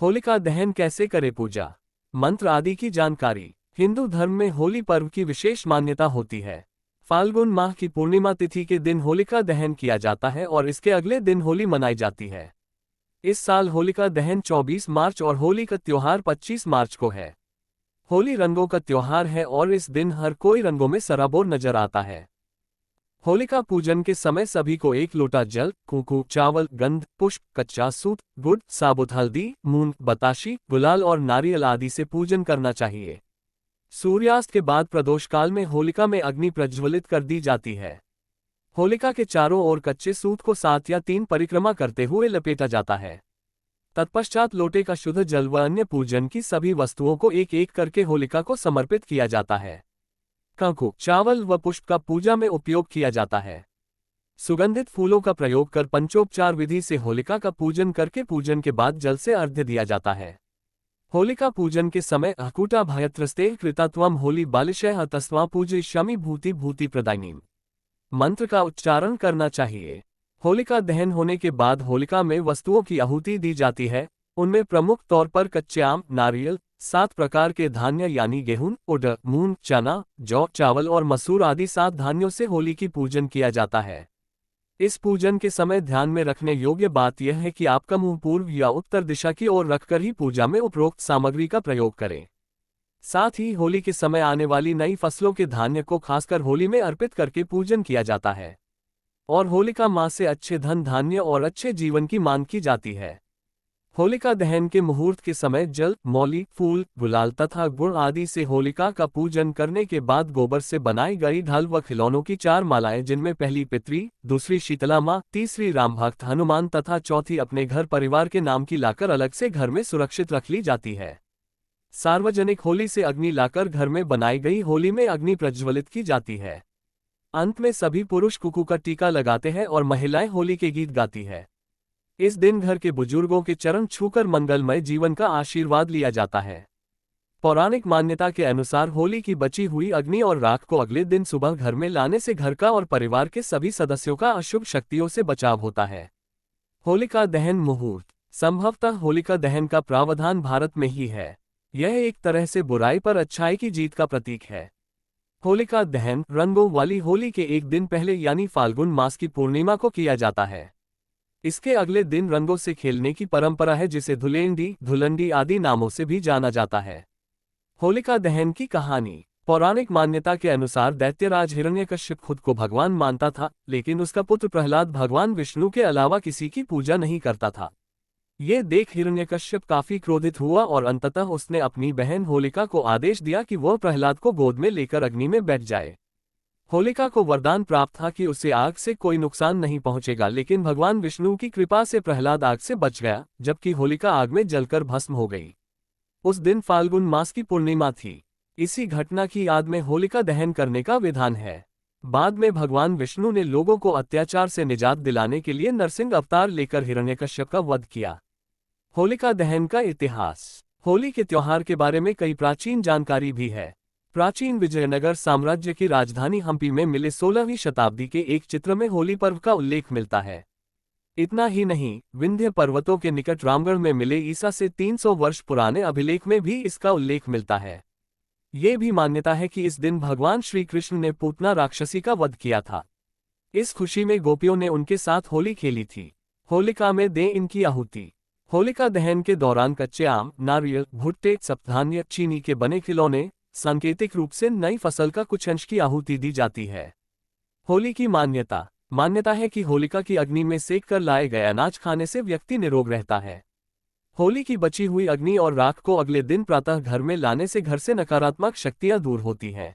होलिका दहन कैसे करें? पूजा मंत्र आदि की जानकारी। हिंदू धर्म में होली पर्व की विशेष मान्यता होती है। फाल्गुन माह की पूर्णिमा तिथि के दिन होलिका दहन किया जाता है और इसके अगले दिन होली मनाई जाती है। इस साल होलिका दहन 24 मार्च और होली का त्योहार 25 मार्च को है। होली रंगों का त्योहार है और इस दिन हर कोई रंगों में सराबोर नजर आता है। होलिका पूजन के समय सभी को एक लोटा जल, कुंकू, चावल, गंध, पुष्प, कच्चा सूत, गुड़, साबुत हल्दी, मूंग, बताशी, गुलाल और नारियल आदि से पूजन करना चाहिए। सूर्यास्त के बाद प्रदोष काल में होलिका में अग्नि प्रज्वलित कर दी जाती है। होलिका के चारों ओर कच्चे सूत को 7 या 3 परिक्रमा करते हुए लपेटा जाता है। तत्पश्चात लोटे का शुद्ध जल व अन्य पूजन की सभी वस्तुओं को एक एक करके होलिका को समर्पित किया जाता है। कंकु, चावल व पुष्प का पूजा में उपयोग किया जाता है। सुगंधित फूलों का प्रयोग कर पंचोपचार विधि से होलिका का पूजन करके पूजन के बाद जल से अर्घ्य दिया जाता है। होलिका पूजन के समय अकूटा भयत्रस्ते कृतात्वम होली बालिशय तस्वा पूजयिष्यामि भूति भूति प्रदायिनीम मंत्र का उच्चारण करना चाहिए। होलिका दहन होने के बाद होलिका में वस्तुओं की आहुति दी जाती है। उनमें प्रमुख तौर पर कच्चे आम, नारियल, 7 प्रकार के धान्य यानी गेहूं, उड़द, मूंग, चना, जौ, चावल और मसूर आदि 7 धान्यों से होली की पूजन किया जाता है। इस पूजन के समय ध्यान में रखने योग्य बात यह है कि आपका मुंह पूर्व या उत्तर दिशा की ओर रखकर ही पूजा में उपरोक्त सामग्री का प्रयोग करें। साथ ही होली के समय आने वाली नई फसलों के धान्य को खासकर होली में अर्पित करके पूजन किया जाता है और होलिका मां से अच्छे धन धान्य और अच्छे जीवन की मांग की जाती है। होलिका दहन के मुहूर्त के समय जल, मौली, फूल, गुलाल तथा गुड़ आदि से होलिका का पूजन करने के बाद गोबर से बनाई गई ढाल व खिलौनों की 4 मालाएं, जिनमें पहली पितरी, दूसरी शीतला मां, तीसरी रामभक्त हनुमान तथा चौथी अपने घर परिवार के नाम की लाकर अलग से घर में सुरक्षित रख ली जाती है। सार्वजनिक होली से अग्नि लाकर घर में बनाई गई होली में अग्नि प्रज्वलित की जाती है। अंत में सभी पुरुष कुकू का टीका लगाते हैं और महिलाएं होली के गीत गाती है। इस दिन घर के बुजुर्गों के चरण छूकर मंगलमय जीवन का आशीर्वाद लिया जाता है। पौराणिक मान्यता के अनुसार होली की बची हुई अग्नि और राख को अगले दिन सुबह घर में लाने से घर का और परिवार के सभी सदस्यों का अशुभ शक्तियों से बचाव होता है। होलिका दहन मुहूर्त। संभवतः होलिका दहन का प्रावधान भारत में ही है। यह एक तरह से बुराई पर अच्छाई की जीत का प्रतीक है। होलिका दहन रंगों वाली होली के एक दिन पहले यानी फाल्गुन मास की पूर्णिमा को किया जाता है। इसके अगले दिन रंगों से खेलने की परंपरा है, जिसे धुलेंडी, धुलंडी आदि नामों से भी जाना जाता है। होलिका दहन की कहानी। पौराणिक मान्यता के अनुसार दैत्यराज हिरण्यकश्यप खुद को भगवान मानता था, लेकिन उसका पुत्र प्रहलाद भगवान विष्णु के अलावा किसी की पूजा नहीं करता था। ये देख हिरण्यकश्यप काफी क्रोधित हुआ और अंततः उसने अपनी बहन होलिका को आदेश दिया कि वह प्रहलाद को गोद में लेकर अग्नि में बैठ जाए। होलिका को वरदान प्राप्त था कि उसे आग से कोई नुकसान नहीं पहुंचेगा, लेकिन भगवान विष्णु की कृपा से प्रहलाद आग से बच गया, जबकि होलिका आग में जलकर भस्म हो गई। उस दिन फाल्गुन मास की पूर्णिमा थी। इसी घटना की याद में होलिका दहन करने का विधान है। बाद में भगवान विष्णु ने लोगों को अत्याचार से निजात दिलाने के लिए नरसिंह अवतार लेकर हिरण्यकश्यप का वध किया। होलिका दहन का इतिहास। होली के त्योहार के बारे में कई प्राचीन जानकारी भी है। प्राचीन विजयनगर साम्राज्य की राजधानी हम्पी में मिले 16वीं शताब्दी के एक चित्र में होली पर्व का उल्लेख मिलता है। इतना ही नहीं, विंध्य पर्वतों के निकट रामगढ़ में मिले ईसा से 300 वर्ष पुराने अभिलेख में भी इसका उल्लेख मिलता है। ये भी मान्यता है कि इस दिन भगवान श्री कृष्ण ने पूतना राक्षसी का वध किया था। इस खुशी में गोपियों ने उनके साथ होली खेली थी। होलिका में दें इनकी आहुति। होलिका दहन के दौरान कच्चे आम, नारियल, भुट्टे, सप्तधान्य, चीनी के बने खिलौने, सांकेतिक रूप से नई फसल का कुछ अंश की आहुति दी जाती है। होली की मान्यता है कि होलिका की अग्नि में सेक कर लाए गए अनाज खाने से व्यक्ति निरोग रहता है। होली की बची हुई अग्नि और राख को अगले दिन प्रातः घर में लाने से घर से नकारात्मक शक्तियां दूर होती हैं।